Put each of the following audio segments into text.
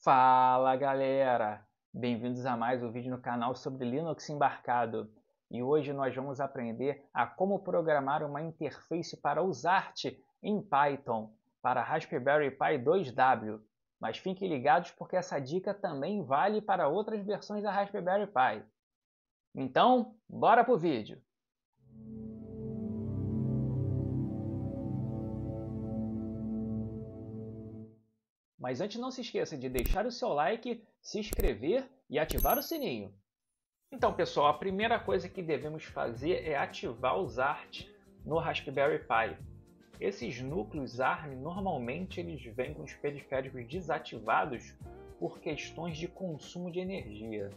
Fala galera, bem-vindos a mais um vídeo no canal sobre Linux embarcado. E hoje nós vamos aprender a como programar uma interface para USART em Python para Raspberry Pi 2W. Mas fiquem ligados porque essa dica também vale para outras versões da Raspberry Pi. Então, bora pro vídeo! Mas antes não se esqueça de deixar o seu like, se inscrever e ativar o sininho. Então pessoal, a primeira coisa que devemos fazer é ativar os ART no Raspberry Pi. Esses núcleos ARM normalmente eles vêm com os periféricos desativados por questões de consumo de energia.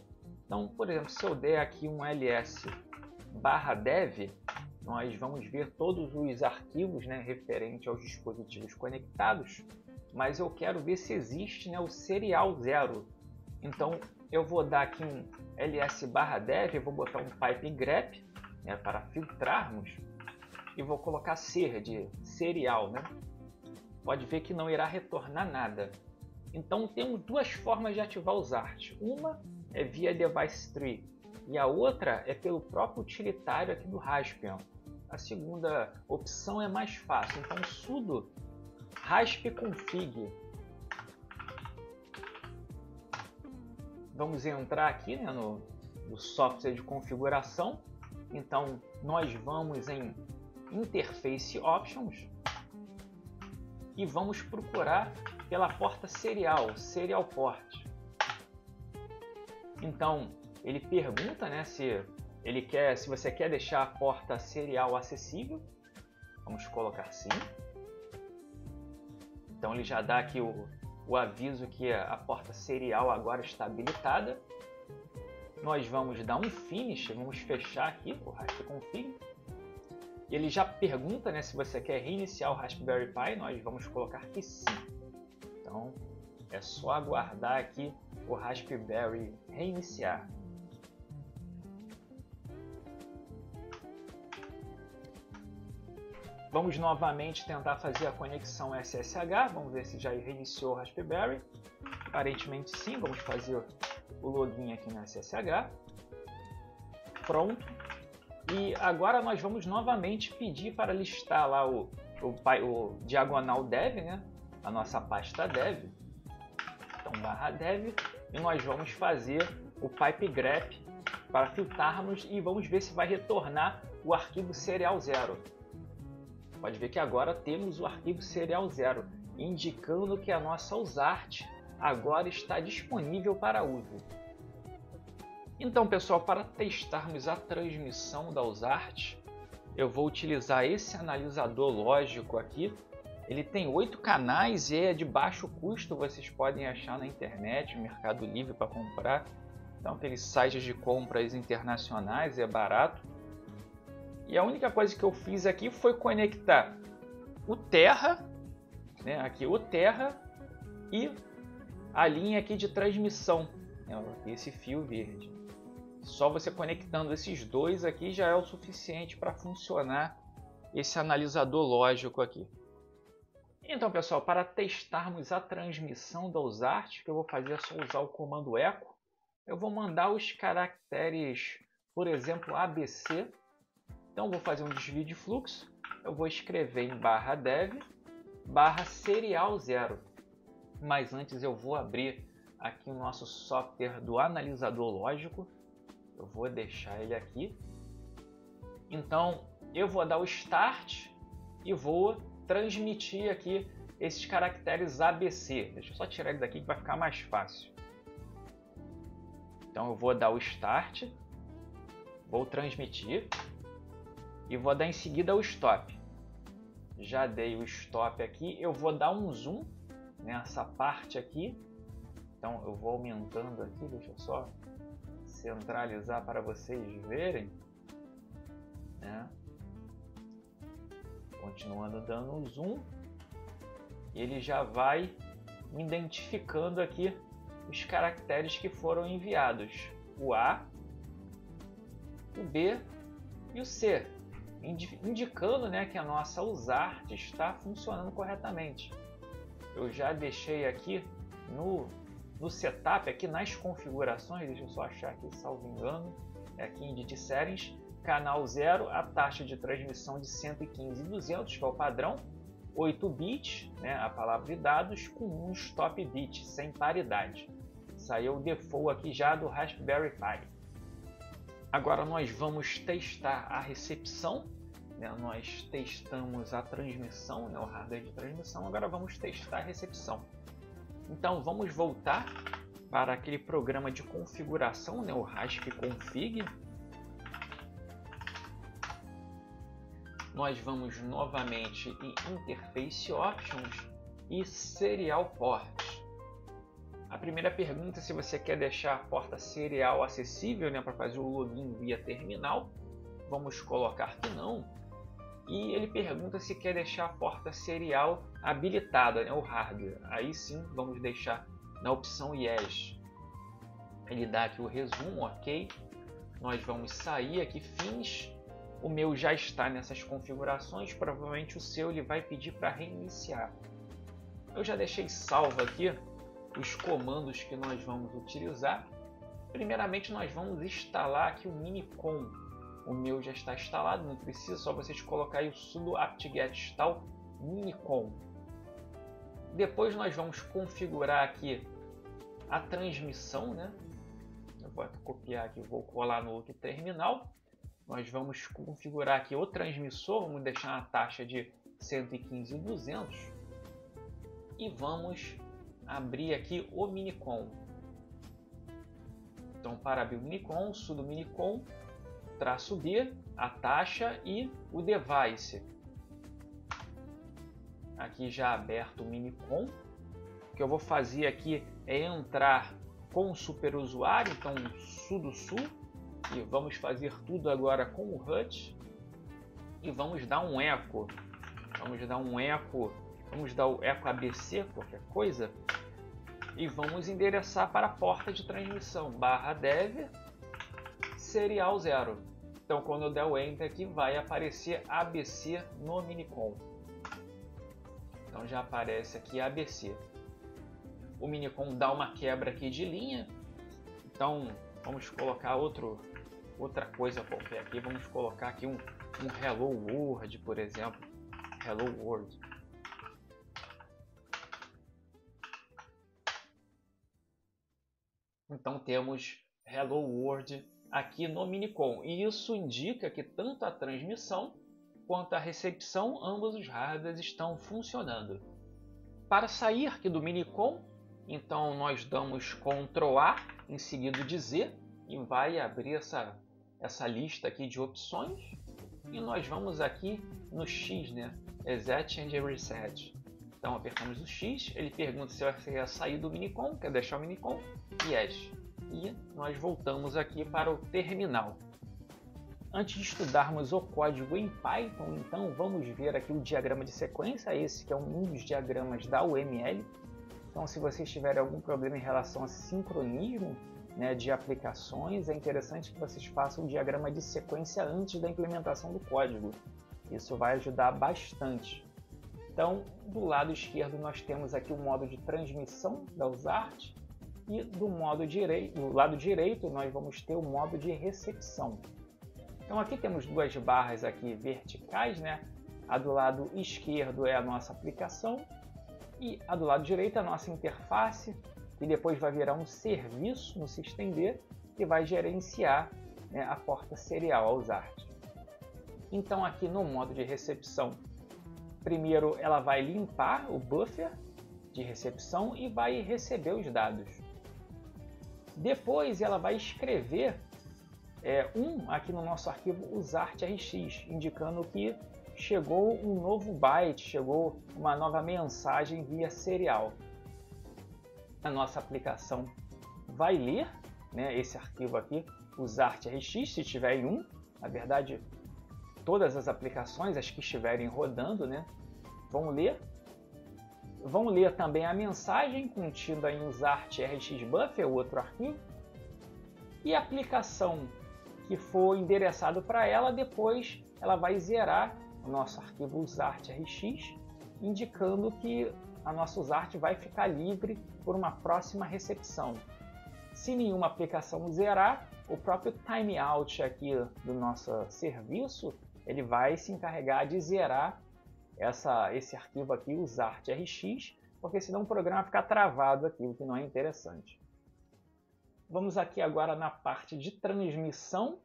Então, por exemplo, se eu der aqui um ls/dev, nós vamos ver todos os arquivos referentes aos dispositivos conectados, mas eu quero ver se existe o serial 0. Então eu vou dar aqui um ls/dev, eu vou botar um pipe grep para filtrarmos e vou colocar ser de serial. Pode ver que não irá retornar nada. Então temos duas formas de ativar os ART. Uma é via device tree e a outra é pelo próprio utilitário aqui do Raspbian. A segunda opção é mais fácil, então sudo raspconfig. Vamos entrar aqui no software de configuração. Então nós vamos em Interface Options e vamos procurar pela porta serial port. Então ele pergunta se você quer deixar a porta serial acessível. Vamos colocar sim. Então ele já dá aqui o aviso que a porta serial agora está habilitada. Nós vamos dar um finish, vamos fechar aqui o raspconfig. E ele já pergunta se você quer reiniciar o Raspberry Pi, nós vamos colocar que sim. Então é só aguardar aqui o Raspberry reiniciar. Vamos novamente tentar fazer a conexão SSH, vamos ver se já reiniciou o Raspberry. Aparentemente sim, vamos fazer o login aqui no SSH. Pronto. E agora nós vamos novamente pedir para listar lá o diagonal dev, a nossa pasta dev. Então /dev, e nós vamos fazer o pipe grep para filtrarmos e vamos ver se vai retornar o arquivo serial 0. Pode ver que agora temos o arquivo serial 0, indicando que a nossa USART agora está disponível para uso. Então pessoal, para testarmos a transmissão da USART, eu vou utilizar esse analisador lógico aqui. Ele tem 8 canais e é de baixo custo, vocês podem achar na internet, no Mercado Livre para comprar. Então aqueles sites de compras internacionais, é barato. E a única coisa que eu fiz aqui foi conectar o Terra, aqui o Terra e a linha aqui de transmissão, esse fio verde. Só você conectando esses dois aqui já é o suficiente para funcionar esse analisador lógico aqui. Então pessoal, para testarmos a transmissão da USART, que eu vou fazer é só usar o comando echo. Eu vou mandar os caracteres, por exemplo, ABC. Então vou fazer um desvio de fluxo, eu vou escrever em /dev /serial 0. Mas antes eu vou abrir aqui o nosso software do analisador lógico. Eu vou deixar ele aqui. Então eu vou dar o start e vou transmitir aqui esses caracteres ABC. Deixa eu só tirar ele daqui que vai ficar mais fácil. Então eu vou dar o start, vou transmitir. E vou dar em seguida o stop. Já dei o stop aqui, eu vou dar um zoom nessa parte aqui. Então eu vou aumentando aqui, deixa eu só centralizar para vocês verem. Continuando dando um zoom. Ele já vai identificando aqui os caracteres que foram enviados. O A, o B e o C. Indicando que a nossa USART está funcionando corretamente. Eu já deixei aqui no no setup, aqui nas configurações, deixa eu só achar aqui, salvo engano, aqui em Edit Settings, canal 0, a taxa de transmissão de 115.200, que é o padrão, 8 bits, né, a palavra de dados, com um stop bit, sem paridade. Isso aí é o default aqui já do Raspberry Pi. Agora nós vamos testar a recepção, né, nós testamos a transmissão, né, o hardware de transmissão, agora vamos testar a recepção. Então vamos voltar para aquele programa de configuração, né, o rasp-config. Nós vamos novamente em Interface Options e Serial Port. A primeira pergunta é se você quer deixar a porta serial acessível, né, para fazer o login via terminal. Vamos colocar que não. E ele pergunta se quer deixar a porta serial habilitada, né, o hardware. Aí sim, vamos deixar na opção Yes. Ele dá aqui o resumo, ok. Nós vamos sair aqui, fins. O meu já está nessas configurações, provavelmente o seu ele vai pedir para reiniciar. Eu já deixei salvo aqui os comandos que nós vamos utilizar. Primeiramente nós vamos instalar aqui o Minicom. O meu já está instalado, não precisa, só vocês colocarem o sudo apt-get install Minicom. Depois nós vamos configurar aqui a transmissão, né? Eu vou copiar aqui, vou colar no outro terminal. Nós vamos configurar aqui o transmissor, vamos deixar uma taxa de 115.200 e vamos abrir aqui o Minicom. Então, para abrir o Minicom, sudo Minicom, -B, a taxa e o device. Aqui já aberto o Minicom. O que eu vou fazer aqui é entrar com o superusuário, então sudo su. E vamos fazer tudo agora com o HUT e vamos dar um eco. Vamos dar o eco ABC, qualquer coisa, e vamos endereçar para a porta de transmissão /dev serial 0. Então, quando eu der o Enter aqui, vai aparecer ABC no Minicom. Então já aparece aqui ABC. O Minicom dá uma quebra aqui de linha. Então vamos colocar outra coisa qualquer aqui. Vamos colocar aqui um Hello World, por exemplo. Hello World. Então temos Hello World aqui no Minicom. E isso indica que tanto a transmissão quanto a recepção, ambos os hardwares estão funcionando. Para sair aqui do Minicom, então nós damos Ctrl A em seguida de Z e vai abrir essa lista aqui de opções. E nós vamos aqui no X, né? Exit and Reset. Então apertamos o X, ele pergunta se você quer sair do Minicom, quer deixar o Minicom, Yes. E nós voltamos aqui para o terminal. Antes de estudarmos o código em Python, então vamos ver aqui o diagrama de sequência, esse que é um dos diagramas da UML. Então se vocês tiverem algum problema em relação a sincronismo, né, de aplicações, é interessante que vocês façam um diagrama de sequência antes da implementação do código. Isso vai ajudar bastante. Então, do lado esquerdo nós temos aqui o modo de transmissão da USART e do lado direito nós vamos ter o modo de recepção. Então aqui temos duas barras aqui verticais, né? A do lado esquerdo é a nossa aplicação e a do lado direito é a nossa interface, que depois vai virar um serviço no systemd que vai gerenciar, né, a porta serial, a USART. Então aqui no modo de recepção, primeiro ela vai limpar o buffer de recepção e vai receber os dados. Depois ela vai escrever aqui no nosso arquivo USART-RX, indicando que chegou um novo byte, chegou uma nova mensagem via serial. A nossa aplicação vai ler, né, esse arquivo aqui, USART-RX, se tiver em 1. Na verdade, todas as aplicações, as que estiverem rodando, né, vão ler. Vão ler também a mensagem contida em USART-RX Buffer, o outro arquivo. E a aplicação que for endereçado para ela, depois ela vai zerar o nosso arquivo USART-RX, indicando que a nossa USART vai ficar livre por uma próxima recepção. Se nenhuma aplicação zerar, o próprio timeout aqui do nosso serviço, ele vai se encarregar de zerar esse arquivo aqui, USART-RX, porque senão o programa vai ficar travado aqui, o que não é interessante. Vamos aqui agora na parte de transmissão,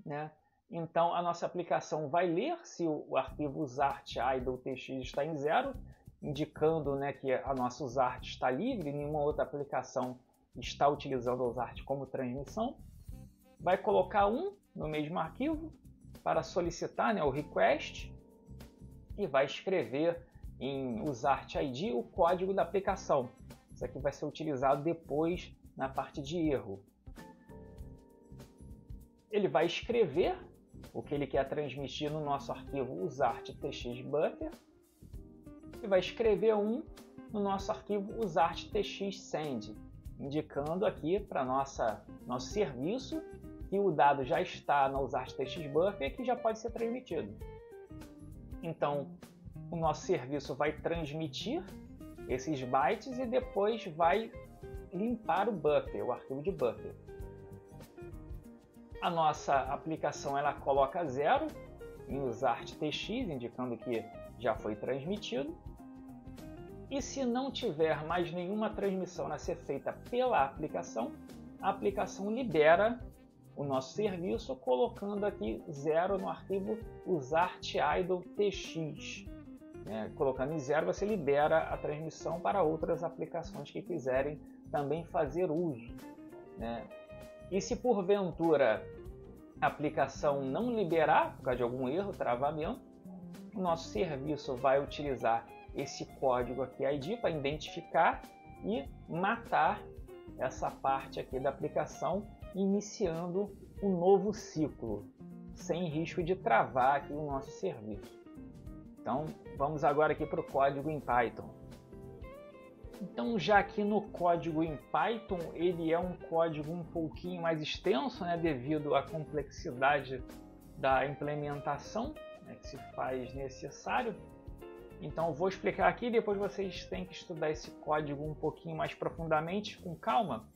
né? Então a nossa aplicação vai ler se o arquivo USART-idle.tx está em 0, indicando, né, que a nossa USART está livre, nenhuma outra aplicação está utilizando a USART como transmissão. Vai colocar 1 no mesmo arquivo para solicitar, né, o request e vai escrever em USART-ID o código da aplicação. Isso aqui vai ser utilizado depois na parte de erro. Ele vai escrever o que ele quer transmitir no nosso arquivo USART-tx-buffer e vai escrever 1 no nosso arquivo USART-tx-send, indicando aqui para nosso serviço que o dado já está no USART-tx-buffer e que já pode ser transmitido. Então, o nosso serviço vai transmitir esses bytes e depois vai limpar o buffer, o arquivo de buffer. A nossa aplicação ela coloca 0 em USART-tx, indicando que já foi transmitido. E se não tiver mais nenhuma transmissão a ser feita pela aplicação, a aplicação libera o nosso serviço colocando aqui 0 no arquivo USART-idle.tx. Colocando em 0, você libera a transmissão para outras aplicações que quiserem também fazer uso. E se porventura a aplicação não liberar, por causa de algum erro, travamento, o nosso serviço vai utilizar esse código aqui ID para identificar e matar essa parte aqui da aplicação, iniciando um novo ciclo, sem risco de travar aqui o nosso serviço. Então, vamos agora aqui para o código em Python. Então, já aqui no código em Python, ele é um código um pouquinho mais extenso, né, devido à complexidade da implementação, né, que se faz necessário. Então, eu vou explicar aqui, depois vocês têm que estudar esse código um pouquinho mais profundamente, com calma.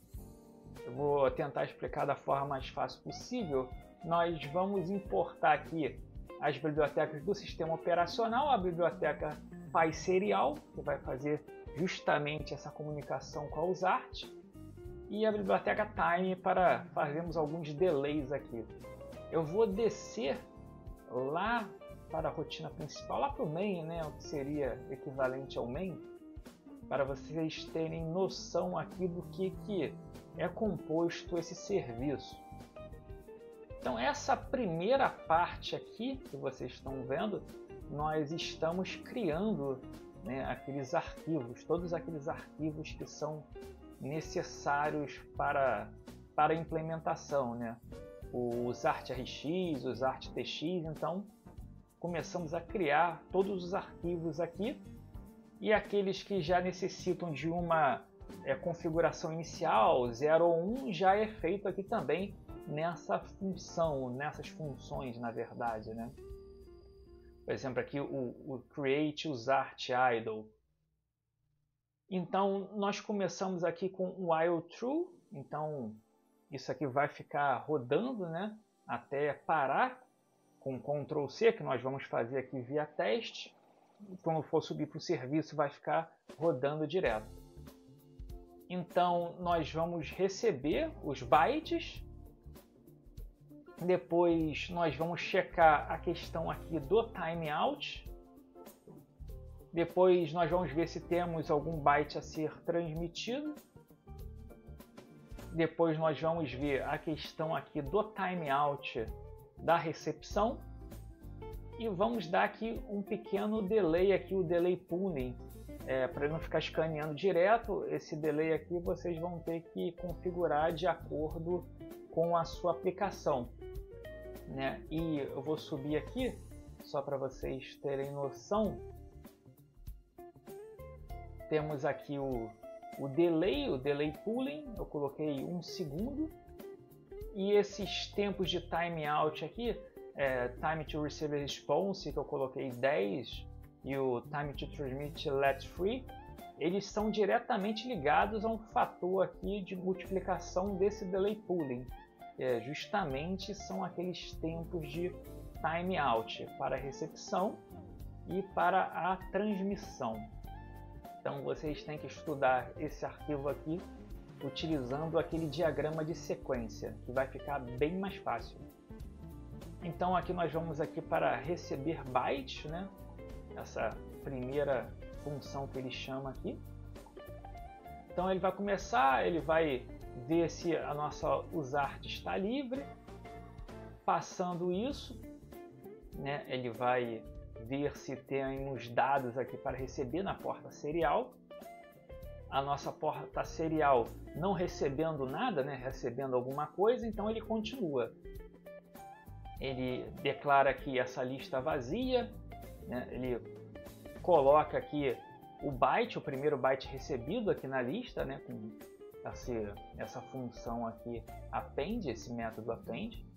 Eu vou tentar explicar da forma mais fácil possível. Nós vamos importar aqui as bibliotecas do sistema operacional, a biblioteca PySerial, que vai fazer justamente essa comunicação com a USART, e a biblioteca Time para fazermos alguns delays aqui. Eu vou descer lá para a rotina principal, lá para o main, né, o que seria equivalente ao main, para vocês terem noção aqui do que é composto esse serviço. Então essa primeira parte aqui que vocês estão vendo, nós estamos criando, né, aqueles arquivos, todos aqueles arquivos que são necessários para a implementação, né? O USART-RX, o USART-TX, então começamos a criar todos os arquivos aqui, e aqueles que já necessitam de uma configuração inicial, 0 ou 1, já é feito aqui também nessa função, nessas funções, na verdade, né? Por exemplo, aqui o create USART idle. Então, nós começamos aqui com o while true. Então, isso aqui vai ficar rodando, né, até parar com Ctrl C, que nós vamos fazer aqui via teste. Quando for subir para o serviço, vai ficar rodando direto. Então, nós vamos receber os bytes. Depois nós vamos checar a questão aqui do timeout. Depois nós vamos ver se temos algum byte a ser transmitido. Depois nós vamos ver a questão aqui do timeout da recepção. E vamos dar aqui um pequeno delay aqui, o delay pooling. Para não ficar escaneando direto, esse delay aqui vocês vão ter que configurar de acordo com a sua aplicação. Né? E eu vou subir aqui, só para vocês terem noção. Temos aqui o delay pooling, eu coloquei 1 segundo. E esses tempos de timeout aqui, time to receive response, que eu coloquei 10 e o time to transmit let free, eles são diretamente ligados a um fator aqui de multiplicação desse delay pooling. Justamente são aqueles tempos de timeout para a recepção e para a transmissão. Então vocês têm que estudar esse arquivo aqui utilizando aquele diagrama de sequência, que vai ficar bem mais fácil. Então aqui nós vamos aqui para receber bytes, né? Essa primeira função que ele chama aqui. Então ele vai começar, ele vai ver se a nossa usart está livre. Passando isso, né, ele vai ver se temos dados aqui para receber na porta serial. A nossa porta serial não recebendo nada, né, recebendo alguma coisa, então ele continua. Ele declara aqui essa lista vazia, né, ele coloca aqui o byte, o primeiro byte recebido aqui na lista, né, com essa função aqui append, esse método append.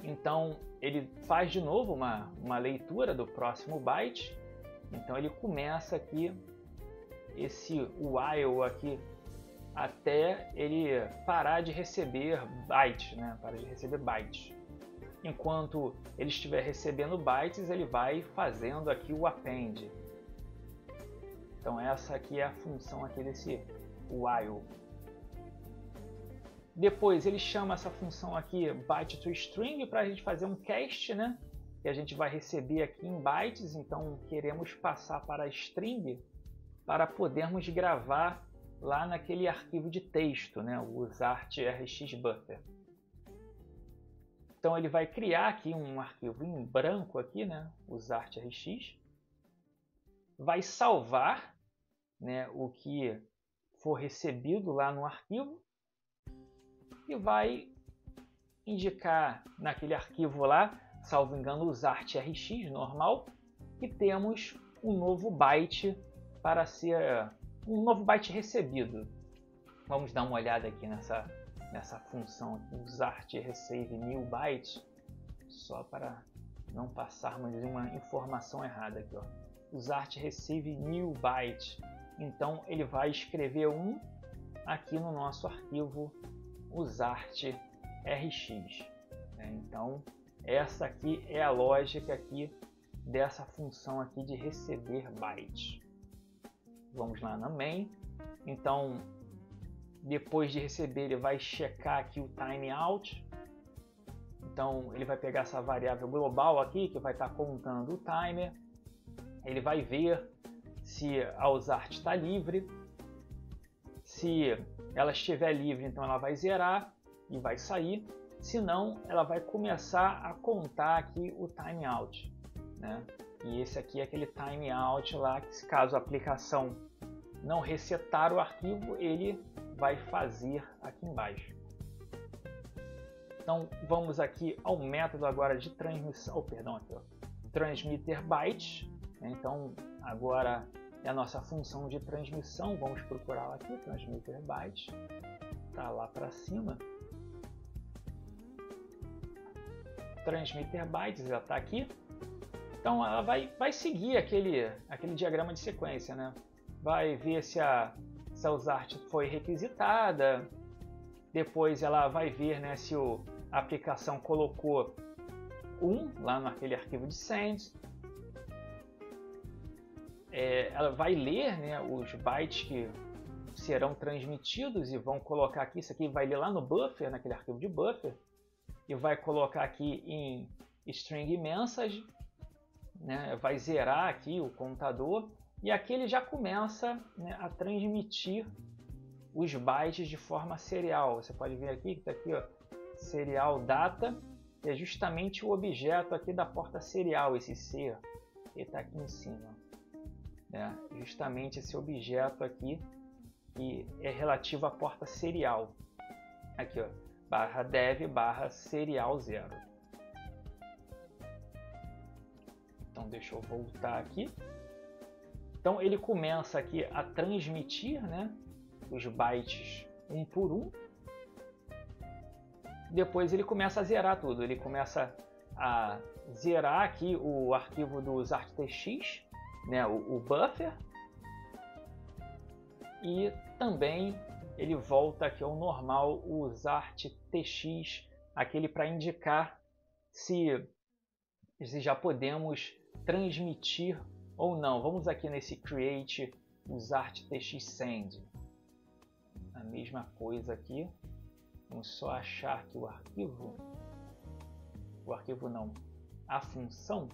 Então ele faz de novo uma leitura do próximo byte. Então ele começa aqui esse while aqui até ele parar de receber bytes, né? Parar de receber bytes. Enquanto ele estiver recebendo bytes, ele vai fazendo aqui o append. Então essa aqui é a função aqui desse while. Depois ele chama essa função aqui byte to string para a gente fazer um cast, né? Que a gente vai receber aqui em bytes. Então queremos passar para a string para podermos gravar lá naquele arquivo de texto, né? O usart rx buffer. Então ele vai criar aqui um arquivo em branco aqui, né? Usart rx. Vai salvar, né, o que for recebido lá no arquivo e vai indicar naquele arquivo lá, salvo engano, usart rx normal, que temos um novo byte para ser um novo byte recebido. Vamos dar uma olhada aqui nessa função aqui, usart receive new byte, só para não passarmos uma informação errada aqui, ó. Usart receive new byte. Então ele vai escrever um aqui no nosso arquivo usart rx. Então essa aqui é a lógica aqui dessa função aqui de receber bytes. Vamos lá na main. Então depois de receber ele vai checar aqui o timeout. Então ele vai pegar essa variável global aqui que vai estar contando o timer. Ele vai ver se a usart está livre. Se ela estiver livre, então ela vai zerar e vai sair. Se não, ela vai começar a contar aqui o timeout, né? E esse aqui é aquele timeout lá que, caso a aplicação não resetar o arquivo, ele vai fazer aqui embaixo. Então vamos aqui ao método agora de transmissão, aqui, ó, transmitter bytes. Então agora é a nossa função de transmissão. Vamos procurá-la aqui, transmitter bytes. Está lá para cima. Transmitter bytes já está aqui. Então ela vai seguir aquele diagrama de sequência, né? Vai ver se a usart foi requisitada. Depois ela vai ver, né, se a aplicação colocou 1 lá naquele arquivo de send. Ela vai ler, né, os bytes que serão transmitidos e vão colocar aqui, isso aqui vai ler lá no buffer, naquele arquivo de buffer, e vai colocar aqui em string message, né, vai zerar aqui o contador, e aqui ele já começa, né, a transmitir os bytes de forma serial. Você pode ver aqui que está aqui, ó, serial data, que é justamente o objeto aqui da porta serial, esse C, ele está aqui em cima. Justamente esse objeto aqui que é relativo à porta serial. Aqui, ó, /dev /serial 0. Então deixa eu voltar aqui. Então ele começa aqui a transmitir, né, os bytes um por um. Depois ele começa a zerar tudo. Ele começa a zerar aqui o arquivo do UsArtTX, né, o buffer, e também ele volta aqui ao normal o UsArtTX, aquele para indicar se já podemos transmitir ou não. Vamos aqui nesse Create UsArtTX Send. A mesma coisa aqui. Vamos só achar aqui o arquivo não, a função.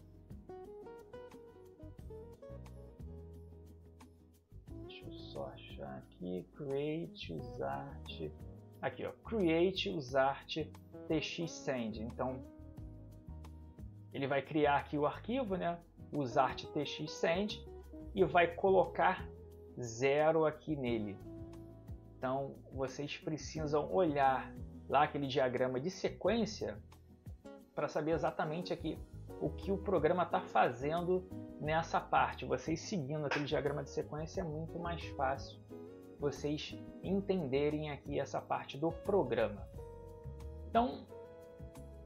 Deixa eu só achar aqui, Create UsArt, aqui ó, Create UsArtTX Send. Então ele vai criar aqui o arquivo, né, UsArtTX Send, e vai colocar 0 aqui nele. Então vocês precisam olhar lá aquele diagrama de sequência para saber exatamente aqui o que o programa está fazendo nessa parte. Vocês seguindo aquele diagrama de sequência é muito mais fácil vocês entenderem aqui essa parte do programa. Então,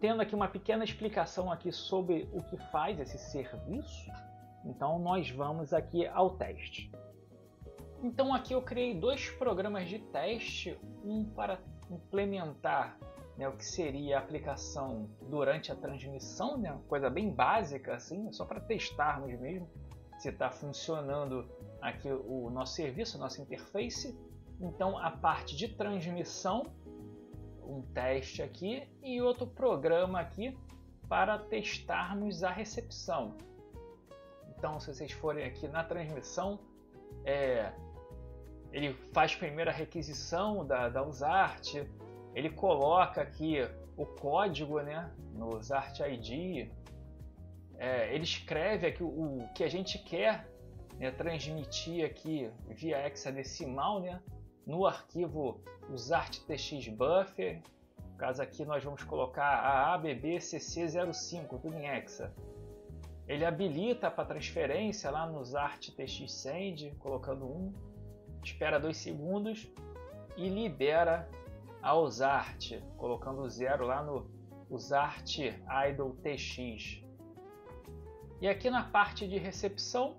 tendo aqui uma pequena explicação aqui sobre o que faz esse serviço, então nós vamos aqui ao teste. Então aqui eu criei dois programas de teste, um para implementar, né, o que seria a aplicação durante a transmissão, né, coisa bem básica assim, só para testarmos mesmo se está funcionando aqui o nosso serviço, a nossa interface. Então a parte de transmissão, um teste aqui, e outro programa aqui para testarmos a recepção. Então se vocês forem aqui na transmissão, ele faz primeiro a requisição da UsArt, ele coloca aqui o código, né, no UsArt ID, ele escreve aqui o que a gente quer, né, transmitir aqui via hexadecimal, né, no arquivo UsArtTX Buffer. No caso aqui nós vamos colocar a ABBCC05, tudo em hexa. Ele habilita para transferência lá no UsArtTX Send, colocando 1. Espera 2 segundos e libera a UsArt, colocando 0 lá no UsArt Idle TX. E aqui na parte de recepção,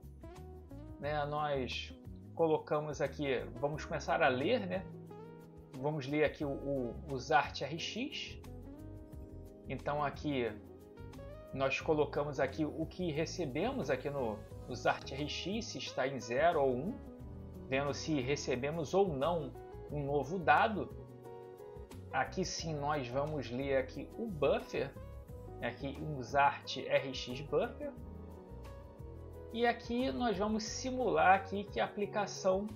né, nós colocamos aqui, vamos começar a ler, né? Vamos ler aqui o UsArt RX. Então aqui nós colocamos aqui o que recebemos aqui no UsArt RX, se está em 0 ou 1. Vendo se recebemos ou não um novo dado. Aqui sim nós vamos ler aqui o buffer, aqui UsArt RX Buffer, e aqui nós vamos simular aqui que a aplicação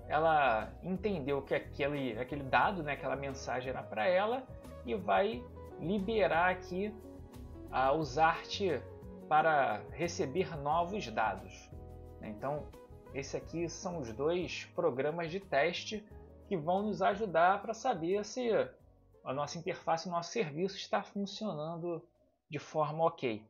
ela entendeu que aquele dado, né, aquela mensagem era para ela, e vai liberar aqui a UsArt para receber novos dados. Então esse aqui são os dois programas de teste que vão nos ajudar para saber se a nossa interface, o nosso serviço está funcionando de forma ok.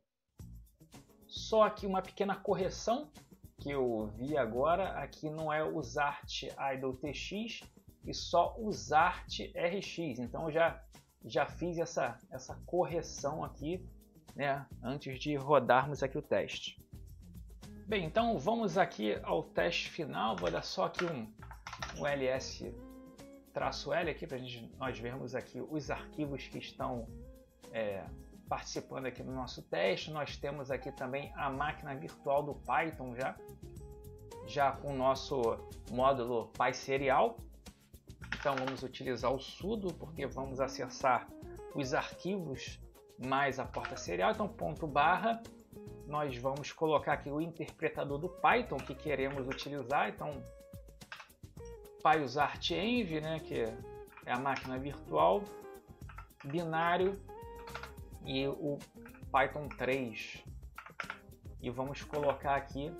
Só aqui uma pequena correção que eu vi agora, aqui não é UsArt Idle TX e só UsArt RX. Então eu já fiz essa correção aqui, né, antes de rodarmos aqui o teste. Bem, então vamos aqui ao teste final. Vou dar só aqui um ls-l aqui para nós vermos aqui os arquivos que estão participando aqui do nosso teste. Nós temos aqui também a máquina virtual do Python já com o nosso módulo PySerial. Então vamos utilizar o sudo porque vamos acessar os arquivos mais a porta serial. Então ponto barra, nós vamos colocar aqui o interpretador do Python que queremos utilizar. Então PyUsArtEnv, né, que é a máquina virtual, binário e o Python 3. E vamos colocar aqui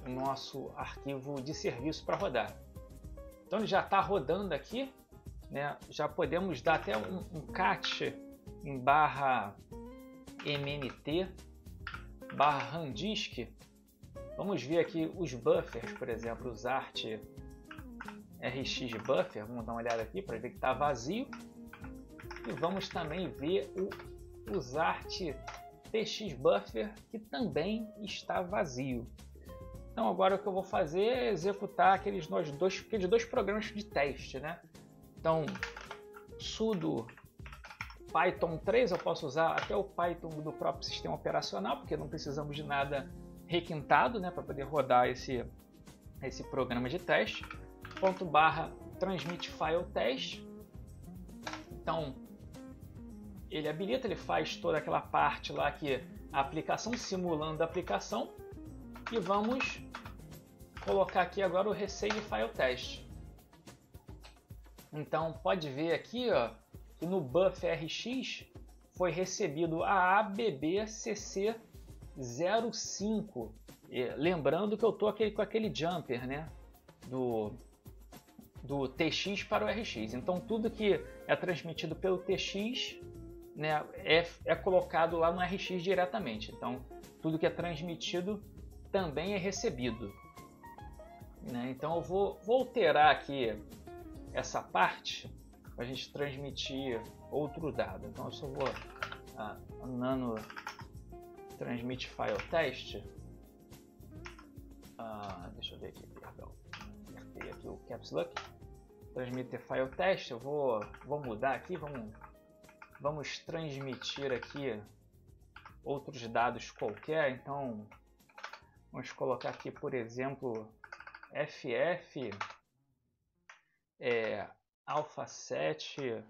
o nosso arquivo de serviço para rodar. Então ele já está rodando aqui, né? Já podemos dar até um cat em barra mnt barra randisk. Vamos ver aqui os buffers, por exemplo, UsArt RX Buffer. Vamos dar uma olhada aqui para ver que está vazio. E vamos também ver o usart tx buffer, que também está vazio. Então agora o que eu vou fazer é executar aqueles dois programas de teste, né? Então sudo Python 3, eu posso usar até o Python do próprio sistema operacional, porque não precisamos de nada requintado, né, para poder rodar esse programa de teste. /transmit file test. Então ele habilita, ele faz toda aquela parte lá que a aplicação simulando a aplicação, e vamos colocar aqui agora o receive file test. Então pode ver aqui, ó, que no bufrx foi recebido a ABBCC05. Lembrando que eu estou com aquele jumper, né, do TX para o RX. Então tudo que é transmitido pelo TX, né, é colocado lá no RX diretamente. Então tudo que é transmitido também é recebido, né? Então eu vou alterar aqui essa parte para a gente transmitir outro dado. Então eu só vou nano transmit file test. Deixa eu ver aqui, perdão, apertei aqui o caps lock. Transmitir file test, eu vou mudar aqui, vamos transmitir aqui outros dados qualquer. Então vamos colocar aqui, por exemplo, FF alpha 7.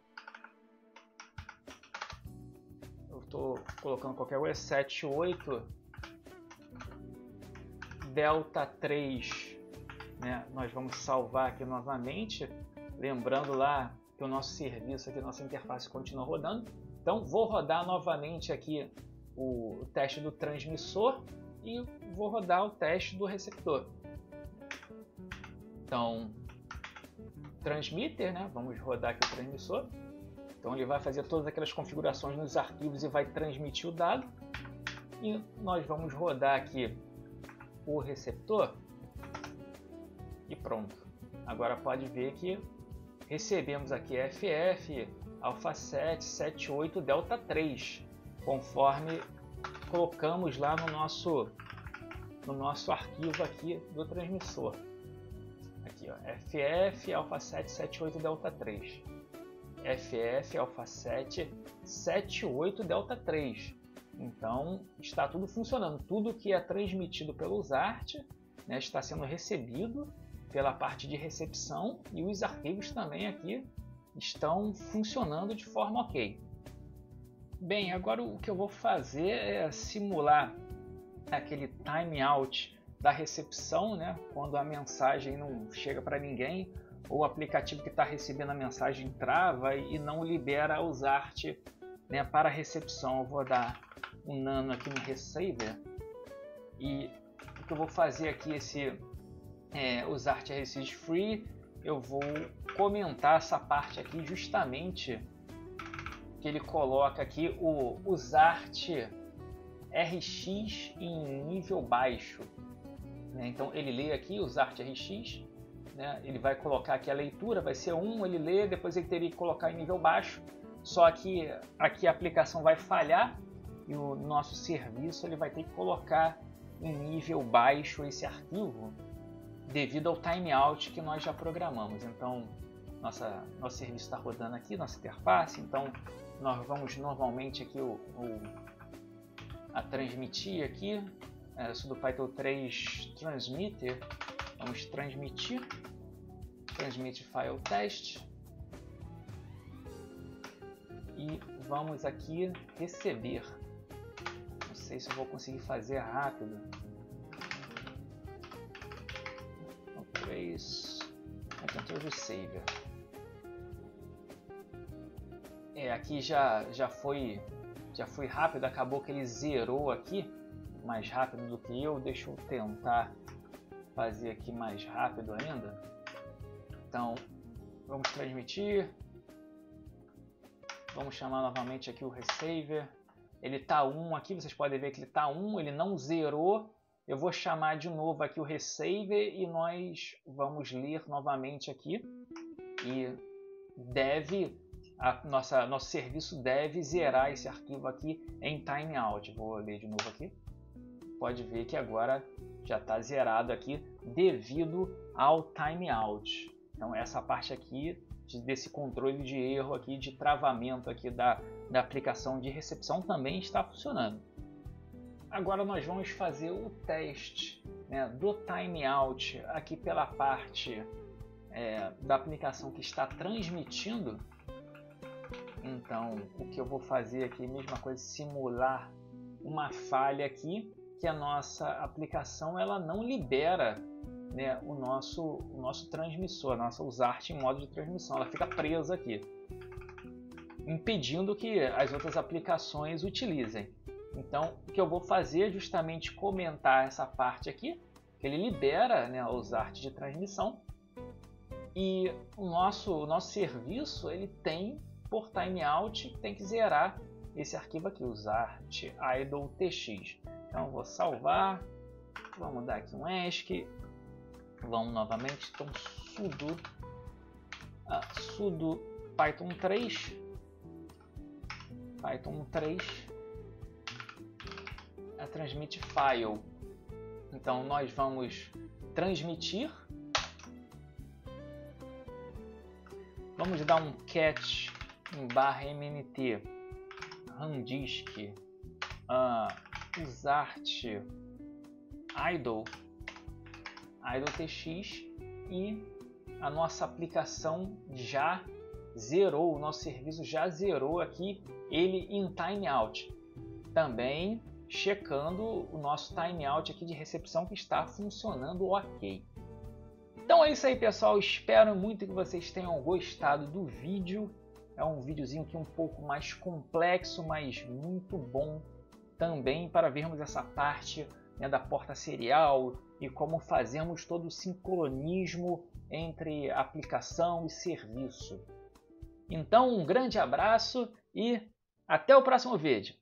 Eu estou colocando qualquer coisa, 78 delta 3, né? Nós vamos salvar aqui novamente, lembrando lá que o nosso serviço aqui, nossa interface continua rodando. Então vou rodar novamente aqui o teste do transmissor e vou rodar o teste do receptor. Então transmitter, né? Vamos rodar aqui o transmissor. Então ele vai fazer todas aquelas configurações nos arquivos e vai transmitir o dado. E nós vamos rodar aqui o receptor e pronto. Agora pode ver que recebemos aqui FF alpha 7 78 delta 3, conforme colocamos lá no nosso arquivo aqui do transmissor. Aqui, ó, FF alpha 7 78 delta 3, FF alpha 7 78 delta 3. Então está tudo funcionando, tudo que é transmitido pelo usart, né, está sendo recebido pela parte de recepção, e os arquivos também aqui estão funcionando de forma ok. Bem, agora o que eu vou fazer é simular aquele timeout da recepção, né, quando a mensagem não chega para ninguém, ou o aplicativo que está recebendo a mensagem trava e não libera o usart, né, para a recepção. Eu vou dar um nano aqui no receiver, e o que eu vou fazer aqui, esse usart RX free, eu vou comentar essa parte aqui justamente que ele coloca aqui o usart RX em nível baixo, né? Então ele lê aqui o usart RX, né? Ele vai colocar aqui a leitura, vai ser 1, ele lê, depois ele teria que colocar em nível baixo, só que aqui a aplicação vai falhar e o nosso serviço ele vai ter que colocar em nível baixo esse arquivo devido ao timeout que nós já programamos. Então nosso serviço está rodando aqui, nossa interface. Então nós vamos normalmente aqui a transmitir aqui, sudo Python 3 transmitter, vamos transmitir file test, e vamos aqui receber. Não sei se eu vou conseguir fazer rápido. 3 control receiver. Aqui já foi rápido, acabou que ele zerou aqui mais rápido do que eu. Deixa eu tentar fazer aqui mais rápido ainda. Então vamos transmitir, vamos chamar novamente aqui o receiver. Ele está 1 aqui, vocês podem ver que ele está 1, ele não zerou. Eu vou chamar de novo aqui o receiver e nós vamos ler novamente aqui, e deve nosso serviço deve zerar esse arquivo aqui em timeout. Vou ler de novo aqui. Pode ver que agora já está zerado aqui devido ao timeout. Então essa parte aqui desse controle de erro aqui, de travamento aqui da aplicação de recepção também está funcionando. Agora nós vamos fazer o teste, né, do timeout aqui pela parte da aplicação que está transmitindo. Então o que eu vou fazer aqui, mesma coisa, simular uma falha aqui, que a nossa aplicação ela não libera, né, o nosso transmissor, a nossa USART em modo de transmissão, ela fica presa aqui, impedindo que as outras aplicações utilizem. Então o que eu vou fazer é justamente comentar essa parte aqui, que ele libera, né, a USART de transmissão, e o nosso serviço ele tem por timeout, tem que zerar esse arquivo aqui, USART idle tx. Então vou salvar, vamos dar aqui um ESC, vamos novamente, então sudo python 3 transmite file. Então nós vamos transmitir, vamos dar um cat em /mnt rundisk USART idle tx, e a nossa aplicação já zerou, o nosso serviço já zerou aqui ele em timeout, também checando o nosso timeout aqui de recepção que está funcionando ok. Então é isso aí, pessoal, espero muito que vocês tenham gostado do vídeo. É um videozinho aqui um pouco mais complexo, mas muito bom também para vermos essa parte, né, da porta serial e como fazemos todo o sincronismo entre aplicação e serviço. Então um grande abraço e até o próximo vídeo.